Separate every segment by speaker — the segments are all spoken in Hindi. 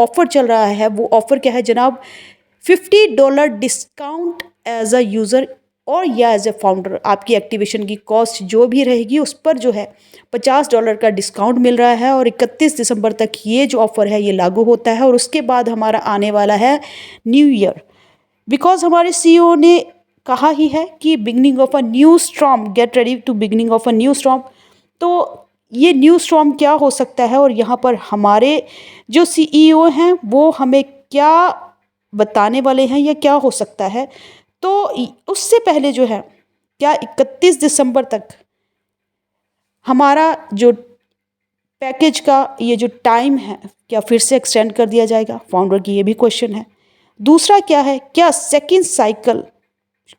Speaker 1: ऑफ़र चल रहा है वो ऑफ़र क्या है जनाब, $50 डिस्काउंट एज अ यूज़र और या एज ए फाउंडर। आपकी एक्टिवेशन की कॉस्ट जो भी रहेगी उस पर जो है $50 का डिस्काउंट मिल रहा है और 31 दिसंबर तक ये जो ऑफ़र है ये लागू होता है। और उसके बाद हमारा आने वाला है न्यू ईयर, बिकॉज हमारे सीईओ ने कहा ही है कि beginning of a new storm, get ready to beginning of a new storm. तो ये न्यू स्टॉर्म क्या हो सकता है और यहाँ पर हमारे जो सीईओ हैं वो हमें क्या बताने वाले हैं या क्या हो सकता है। तो उससे पहले जो है क्या 31 दिसंबर तक हमारा जो पैकेज का ये जो टाइम है क्या फिर से एक्सटेंड कर दिया जाएगा, फाउंडर की ये भी क्वेश्चन है। दूसरा क्या है, क्या सेकंड साइकिल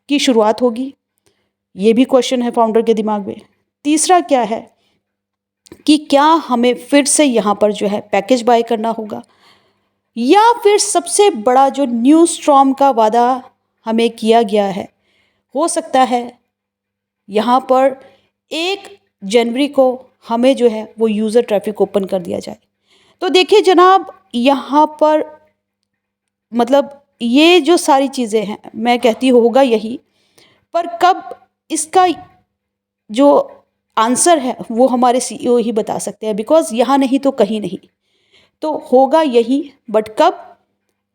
Speaker 1: की शुरुआत होगी, ये भी क्वेश्चन है फाउंडर के दिमाग में। तीसरा क्या है कि क्या हमें फिर से यहाँ पर जो है पैकेज बाय करना होगा, या फिर सबसे बड़ा जो न्यू स्टॉर्म का वादा हमें किया गया है हो सकता है यहाँ पर 1 जनवरी को हमें जो है वो यूज़र ट्रैफिक ओपन कर दिया जाए। तो देखिए जनाब, यहाँ पर मतलब ये जो सारी चीज़ें हैं मैं कहती होगा यही, पर कब इसका जो आंसर है वो हमारे सीईओ ही बता सकते हैं, बिकॉज़ यहाँ नहीं तो कहीं नहीं, तो होगा यही, बट कब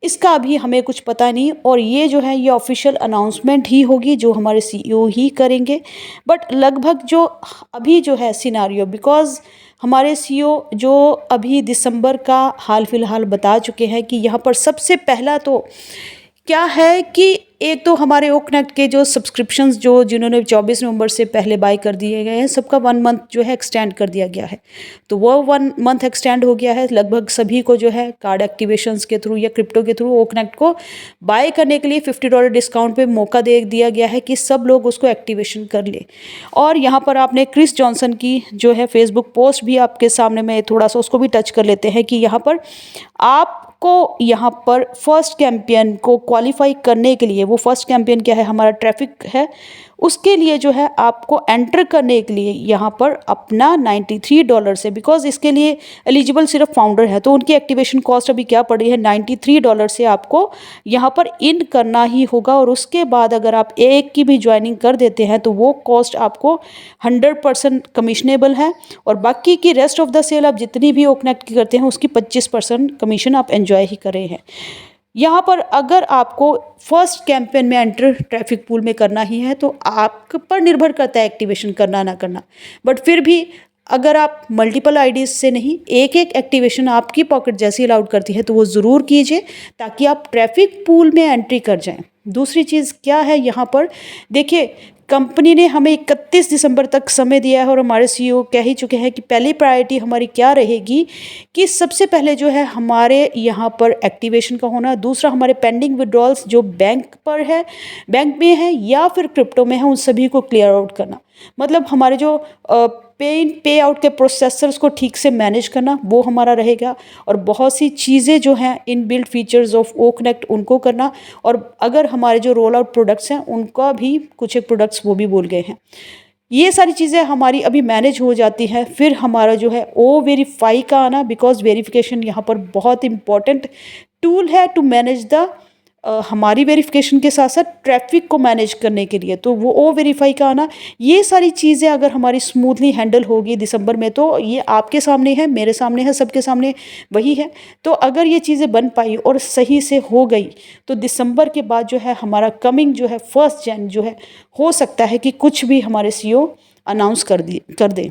Speaker 1: इसका अभी हमें कुछ पता नहीं। और ये जो है ये ऑफिशियल अनाउंसमेंट ही होगी जो हमारे सीईओ ही करेंगे। बट लगभग जो अभी जो है सिनारियो, बिकॉज़ हमारे सीईओ जो अभी दिसंबर का हाल फिलहाल बता चुके हैं कि यहाँ पर सबसे पहला तो क्या है कि एक तो हमारे ओ कनेक्ट के जो सब्सक्रिप्शंस जो जिन्होंने 24 नवंबर से पहले बाय कर दिए गए हैं सबका 1 मंथ जो है एक्सटेंड कर दिया गया है। तो वो 1 मंथ एक्सटेंड हो गया है। लगभग सभी को जो है कार्ड एक्टिवेशंस के थ्रू या क्रिप्टो के थ्रू ओ कनेक्ट को बाय करने के लिए $50 डिस्काउंट पे मौका दे दिया गया है कि सब लोग उसको एक्टिवेशन कर ले। और यहाँ पर आपने क्रिस जॉनसन की जो है फेसबुक पोस्ट भी आपके सामने में थोड़ा सा उसको भी टच कर लेते हैं कि यहाँ पर आपको यहाँ पर फर्स्ट कैंपेन को क्वालिफाई करने के लिए, वो फर्स्ट कैंपेन क्या है हमारा ट्रैफिक है, उसके लिए जो है आपको एंटर करने के लिए यहाँ पर अपना $93 से, बिकॉज इसके लिए एलिजिबल सिर्फ फाउंडर है तो उनकी एक्टिवेशन कॉस्ट अभी क्या पड़ रही है $93 से आपको यहाँ पर इन करना ही होगा। और उसके बाद अगर आप एक की भी ज्वाइनिंग कर देते हैं तो वो कॉस्ट आपको 100% कमीशनेबल है और बाकी की रेस्ट ऑफ द सेल आप जितनी भी ओ कनेक्ट की करते हैं उसकी 25% कमीशन आप एंजॉय ही कर रहे हैं। यहाँ पर अगर आपको फर्स्ट कैंपेन में एंटर ट्रैफिक पूल में करना ही है तो आप पर निर्भर करता है एक्टिवेशन करना ना करना, बट फिर भी अगर आप मल्टीपल आईडीज़ से नहीं एक एक एक्टिवेशन आपकी पॉकेट जैसी अलाउड करती है तो वो ज़रूर कीजिए ताकि आप ट्रैफिक पूल में एंट्री कर जाएं। दूसरी चीज़ क्या है यहाँ पर देखिए, कंपनी ने हमें 31 दिसंबर तक समय दिया है और हमारे सीईओ कह ही चुके हैं कि पहली प्रायोरिटी हमारी क्या रहेगी कि सबसे पहले जो है हमारे यहाँ पर एक्टिवेशन का होना, दूसरा हमारे पेंडिंग विड्रॉल्स जो बैंक पर है, बैंक में है या फिर क्रिप्टो में है, उन सभी को क्लियर आउट करना। मतलब हमारे जो पे आउट के प्रोसेसर्स को ठीक से मैनेज करना वो हमारा रहेगा और बहुत सी चीज़ें जो हैं inbuilt features of O connect उनको करना। और अगर हमारे जो रोल आउट प्रोडक्ट्स हैं उनका भी कुछ एक प्रोडक्ट्स वो भी बोल गए हैं, ये सारी चीज़ें हमारी अभी मैनेज हो जाती हैं। फिर हमारा जो है ओ वेरीफाई का आना, बिकॉज वेरिफिकेशन यहाँ पर बहुत इंपॉर्टेंट टूल है टू मैनेज द हमारी वेरिफिकेशन के साथ साथ ट्रैफिक को मैनेज करने के लिए। तो वो ओ वेरीफाई का आना, ये सारी चीज़ें अगर हमारी स्मूथली हैंडल होगी दिसंबर में तो ये आपके सामने है, मेरे सामने है, सबके सामने वही है। तो अगर ये चीज़ें बन पाई और सही से हो गई तो दिसंबर के बाद जो है हमारा कमिंग जो है 1 जन जो है हो सकता है कि कुछ भी हमारे सीईओ अनाउंस कर दें,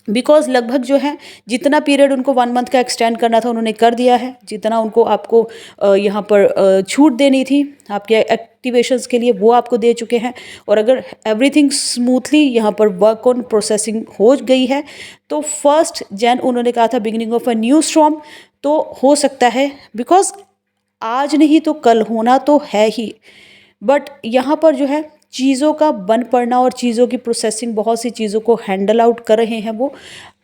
Speaker 1: बिकॉज लगभग जो है जितना पीरियड उनको 1 मंथ का एक्सटेंड करना था उन्होंने कर दिया है, जितना उनको आपको यहाँ पर छूट देनी थी आपके एक्टिवेशंस के लिए वो आपको दे चुके हैं। और अगर एवरीथिंग स्मूथली यहाँ पर वर्क ऑन प्रोसेसिंग हो गई है तो 1 जन उन्होंने कहा था beginning of a new storm, तो हो सकता है, बिकॉज आज नहीं तो कल होना तो है ही, बट यहाँ पर जो है चीज़ों का बन पड़ना और चीज़ों की प्रोसेसिंग बहुत सी चीज़ों को हैंडल आउट कर रहे हैं वो,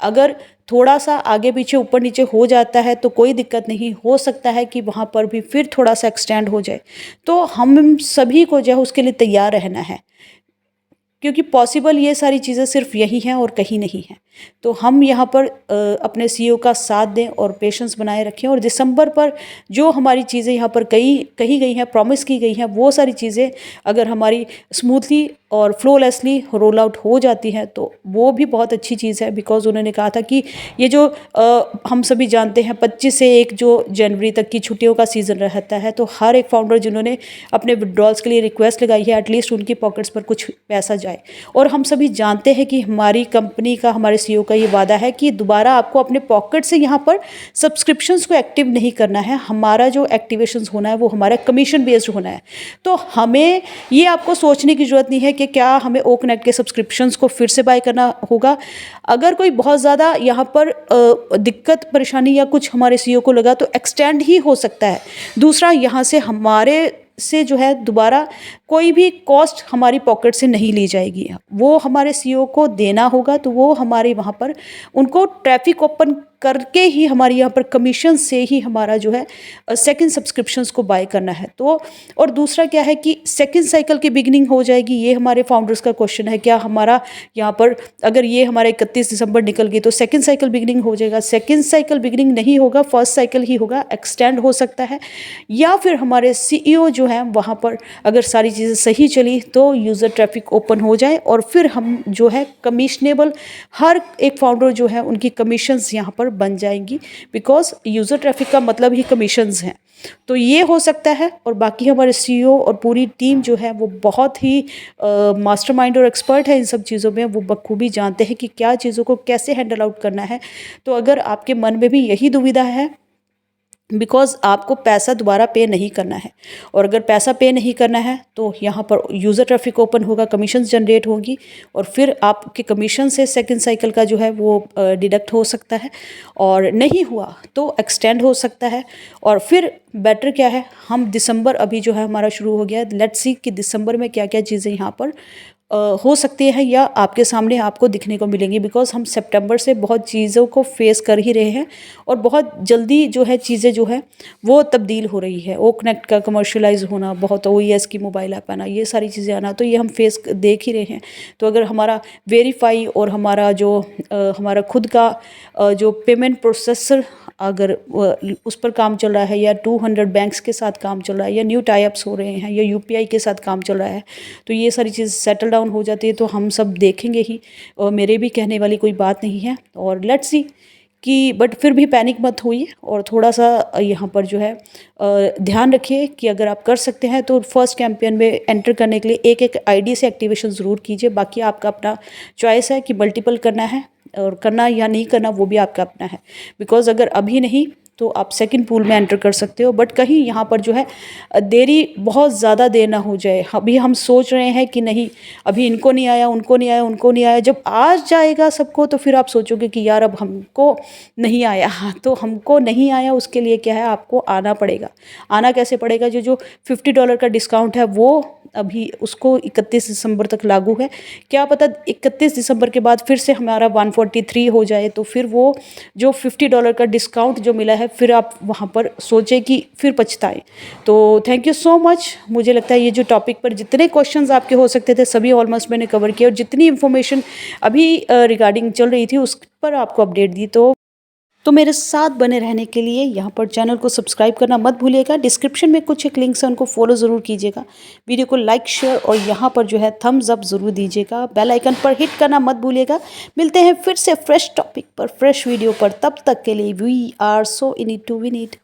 Speaker 1: अगर थोड़ा सा आगे पीछे ऊपर नीचे हो जाता है तो कोई दिक्कत नहीं, हो सकता है कि वहाँ पर भी फिर थोड़ा सा एक्सटेंड हो जाए। तो हम सभी को जो है उसके लिए तैयार रहना है क्योंकि पॉसिबल ये सारी चीज़ें सिर्फ यही हैं और कहीं नहीं है। तो हम यहाँ पर अपने सीईओ का साथ दें और पेशेंस बनाए रखें, और दिसंबर पर जो हमारी चीज़ें यहाँ पर कही गई हैं, प्रॉमिस की गई हैं, वो सारी चीज़ें अगर हमारी स्मूथली और फ्लोलेसली रोल आउट हो जाती हैं तो वो भी बहुत अच्छी चीज़ है। बिकॉज़ उन्होंने कहा था कि ये जो हम सभी जानते हैं 25 से 1 जो जनवरी तक की छुट्टियों का सीज़न रहता है, तो हर एक फाउंडर जिन्होंने अपने विड्रॉल्स के लिए रिक्वेस्ट लगाई है, एटलीस्ट उनकी पॉकेट्स पर कुछ पैसा जाए। और हम सभी जानते हैं कि हमारी कंपनी का, हमारे सीईओ का ये वादा है कि दोबारा आपको अपने पॉकेट से यहाँ पर सब्सक्रिप्शंस को एक्टिव नहीं करना है। हमारा जो एक्टिवेशंस होना है वो हमारा कमीशन बेस्ड होना है। तो हमें ये आपको सोचने की ज़रूरत नहीं है कि क्या हमें ओ कनेक्ट के सब्सक्रिप्शंस को फिर से बाय करना होगा। अगर कोई बहुत ज़्यादा यहाँ पर दिक्कत परेशानी या कुछ हमारे सीईओ को लगा तो एक्सटेंड ही हो सकता है। दूसरा, यहाँ से हमारे से जो है दोबारा कोई भी कॉस्ट हमारी पॉकेट से नहीं ली जाएगी, वो हमारे सीईओ को देना होगा। तो वो हमारे वहाँ पर उनको ट्रैफिक ओपन करके ही हमारी यहाँ पर कमीशन से ही हमारा जो है सेकंड सब्सक्रिप्शंस को बाय करना है। तो और दूसरा क्या है कि सेकंड साइकिल की बिगनिंग हो जाएगी, ये हमारे फाउंडर्स का क्वेश्चन है। क्या हमारा यहाँ पर अगर ये हमारा 31 दिसंबर निकल गई तो सेकंड साइकिल बिगनिंग हो जाएगा? सेकंड साइकिल बिगनिंग नहीं होगा, फर्स्ट साइकिल ही होगा, एक्सटेंड हो सकता है। या फिर हमारे सीईओ जो है वहाँ पर अगर सारी चीज़ें सही चली तो यूज़र ट्रैफिक ओपन हो जाए और फिर हम जो है कमीशनेबल, हर एक फाउंडर जो है उनकी कमीशंस यहाँ पर बन जाएंगी। बिकॉज यूज़र ट्रैफिक का मतलब ही कमीशंस हैं। तो ये हो सकता है। और बाकी हमारे सीईओ और पूरी टीम जो है वो बहुत ही मास्टरमाइंड और एक्सपर्ट है इन सब चीज़ों में। वो बखूबी जानते हैं कि क्या चीज़ों को कैसे हैंडल आउट करना है। तो अगर आपके मन में भी यही दुविधा है, बिकॉज़ आपको पैसा दोबारा पे नहीं करना है, और अगर पैसा पे नहीं करना है तो यहाँ पर यूज़र ट्रैफिक ओपन होगा, कमीशंस जनरेट होगी, और फिर आपके कमीशन से सेकंड साइकिल का जो है वो डिडक्ट हो सकता है, और नहीं हुआ तो एक्सटेंड हो सकता है। और फिर बेटर क्या है, हम दिसंबर अभी जो है हमारा शुरू हो गया है, लेट्स सी कि दिसंबर में क्या क्या चीज़ें यहाँ पर हो सकती हैं या आपके सामने आपको दिखने को मिलेंगी। बिकॉज़ हम सितंबर से बहुत चीज़ों को फेस कर ही रहे हैं, और बहुत जल्दी जो है चीज़ें जो है वो तब्दील हो रही है। ओ कनेक्ट का कमर्शलाइज होना, बहुत ओईएस की मोबाइल ऐप आना, ये सारी चीज़ें आना, तो ये हम फेस देख ही रहे हैं। तो अगर हमारा वेरीफाई और हमारा जो हमारा खुद का जो पेमेंट प्रोसेसर अगर उस पर काम चल रहा है, या 200 बैंक्स के साथ काम चल रहा है, या न्यू टाई अप्स हो रहे हैं, या यूपीआई के साथ काम चल रहा है, तो ये सारी चीज़ सेटल डाउन हो जाती है तो हम सब देखेंगे ही। और मेरे भी कहने वाली कोई बात नहीं है। और लेट्स सी कि बट फिर भी पैनिक मत होइए, और थोड़ा सा यहाँ पर जो है ध्यान रखिए कि अगर आप कर सकते हैं तो फर्स्ट कैंपेन में एंटर करने के लिए एक एक आईडी से एक्टिवेशन ज़रूर कीजिए। बाकी आपका अपना चॉइस है कि मल्टीपल करना है और करना या नहीं करना, वो भी आपका अपना है। बिकॉज़ अगर अभी नहीं तो आप सेकंड पूल में एंटर कर सकते हो, बट कहीं यहाँ पर जो है देरी, बहुत ज़्यादा देर ना हो जाए। अभी हम सोच रहे हैं कि नहीं, अभी इनको नहीं आया, उनको नहीं आया, उनको नहीं आया, जब आ जाएगा सबको तो फिर आप सोचोगे कि यार अब हमको नहीं आया। तो हमको नहीं आया, उसके लिए क्या है, आपको आना पड़ेगा। आना कैसे पड़ेगा? जो $50 का डिस्काउंट है वो अभी उसको 31 दिसंबर तक लागू है। क्या पता 31 दिसंबर के बाद फिर से हमारा 143 हो जाए, तो फिर वो जो $50 का डिस्काउंट जो मिला है फिर आप वहाँ पर सोचें कि फिर पछताएं। तो थैंक यू सो मच। मुझे लगता है ये जो टॉपिक पर जितने क्वेश्चंस आपके हो सकते थे सभी ऑलमोस्ट मैंने कवर किया, और जितनी इन्फॉर्मेशन अभी रिगार्डिंग चल रही थी उस पर आपको अपडेट दी। तो मेरे साथ बने रहने के लिए यहाँ पर चैनल को सब्सक्राइब करना मत भूलिएगा। डिस्क्रिप्शन में कुछ एक लिंक्स हैं, उनको फॉलो ज़रूर कीजिएगा। वीडियो को लाइक, शेयर और यहाँ पर जो है थम्स अप ज़रूर दीजिएगा। बेल आइकन पर हिट करना मत भूलिएगा। मिलते हैं फिर से फ्रेश टॉपिक पर, फ्रेश वीडियो पर। तब तक के लिए we are so in it to win it.